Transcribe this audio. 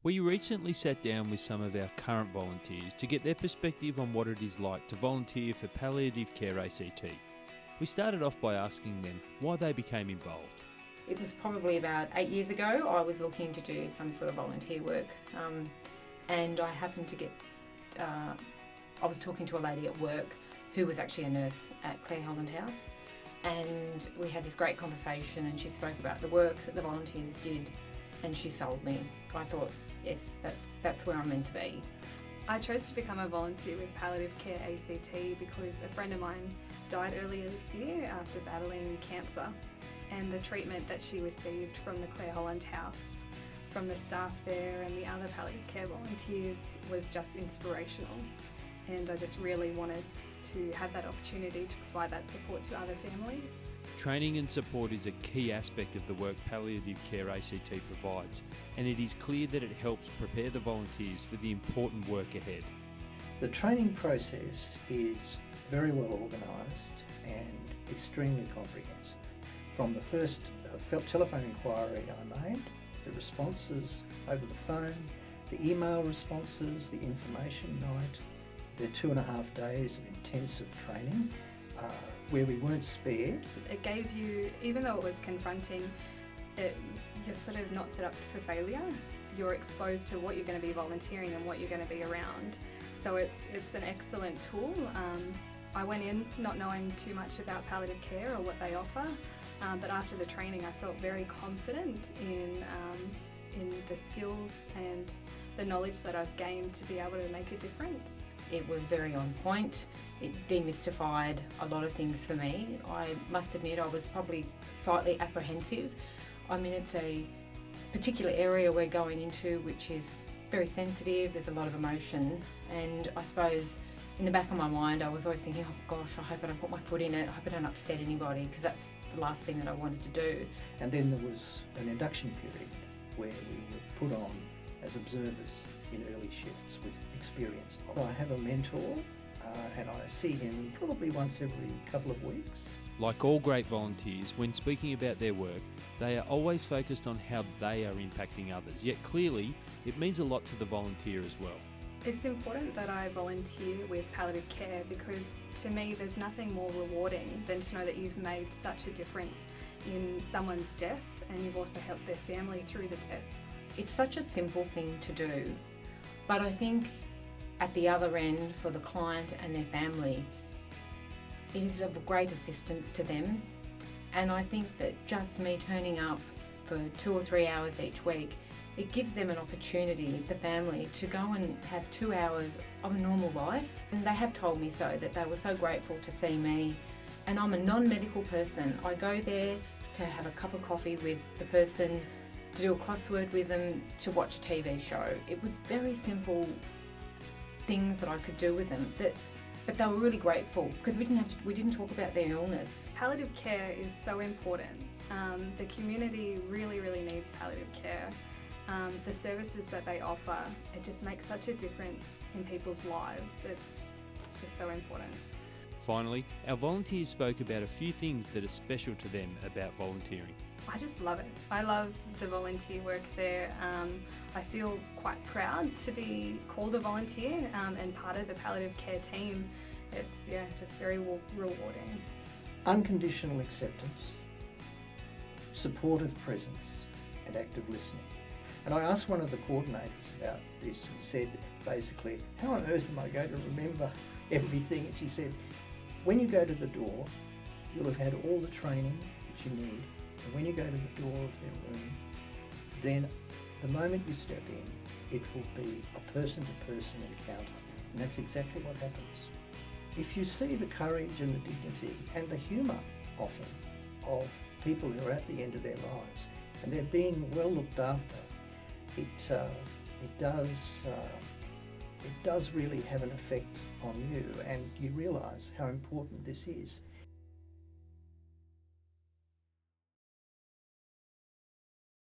We recently sat down with some of our current volunteers to get their perspective on what it is like to volunteer for Palliative Care ACT. We started off by asking them why they became involved. It was probably about 8 years ago. I was looking to do some sort of volunteer work, and I happened to I was talking to a lady at work who was actually a nurse at Clare Holland House, and we had this great conversation, and she spoke about the work that the volunteers did, and she sold me. I thought, yes, that's where I'm meant to be. I chose to become a volunteer with Palliative Care ACT because a friend of mine died earlier this year after battling cancer, and the treatment that she received from the Clare Holland House, from the staff there and the other palliative care volunteers was just inspirational, and I just really wanted to have that opportunity to provide that support to other families. Training and support is a key aspect of the work Palliative Care ACT provides, and it is clear that it helps prepare the volunteers for the important work ahead. The training process is very well organised and extremely comprehensive. From the first telephone inquiry I made, the responses over the phone, the email responses, the information night, the 2.5 days of intensive training where we weren't spared. It gave you, even though it was confronting, you're sort of not set up for failure. You're exposed to what you're going to be volunteering and what you're going to be around. So it's an excellent tool. I went in not knowing too much about palliative care or what they offer, but after the training I felt very confident in the skills and the knowledge that I've gained to be able to make a difference. It was very on point. It demystified a lot of things for me. I must admit I was probably slightly apprehensive. I mean, it's a particular area we're going into which is very sensitive, there's a lot of emotion, and I suppose in the back of my mind I was always thinking, oh gosh, I hope I don't put my foot in it, I hope I don't upset anybody, because that's the last thing that I wanted to do. And then there was an induction period where we were put on as observers in early shifts with experience. I have a mentor and I see him probably once every couple of weeks. Like all great volunteers, when speaking about their work, they are always focused on how they are impacting others, yet clearly it means a lot to the volunteer as well. It's important that I volunteer with palliative care because to me there's nothing more rewarding than to know that you've made such a difference in someone's death and you've also helped their family through the death. It's such a simple thing to do, but I think at the other end for the client and their family, it is of great assistance to them. And I think that just me turning up for 2 or 3 hours each week, it gives them an opportunity, the family, to go and have 2 hours of a normal life. And they have told me so, that they were so grateful to see me. And I'm a non-medical person. I go there to have a cup of coffee with the person, to do a crossword with them, to watch a TV show. It was very simple things that I could do with them, but they were really grateful because we didn't talk about their illness. Palliative care is so important. The community really, really needs palliative care. The services that they offer, it just makes such a difference in people's lives. It's just so important. Finally, our volunteers spoke about a few things that are special to them about volunteering. I just love it. I love the volunteer work there. I feel quite proud to be called a volunteer and part of the palliative care team. It's just very rewarding. Unconditional acceptance, supportive presence and active listening. And I asked one of the coordinators about this and said basically, how on earth am I going to remember everything? And she said, when you go to the door, you'll have had all the training that you need. And when you go to the door of their room, then the moment you step in, it will be a person-to-person encounter. And that's exactly what happens. If you see the courage and the dignity and the humour often of people who are at the end of their lives and they're being well looked after, it does really have an effect on you, and you realise how important this is.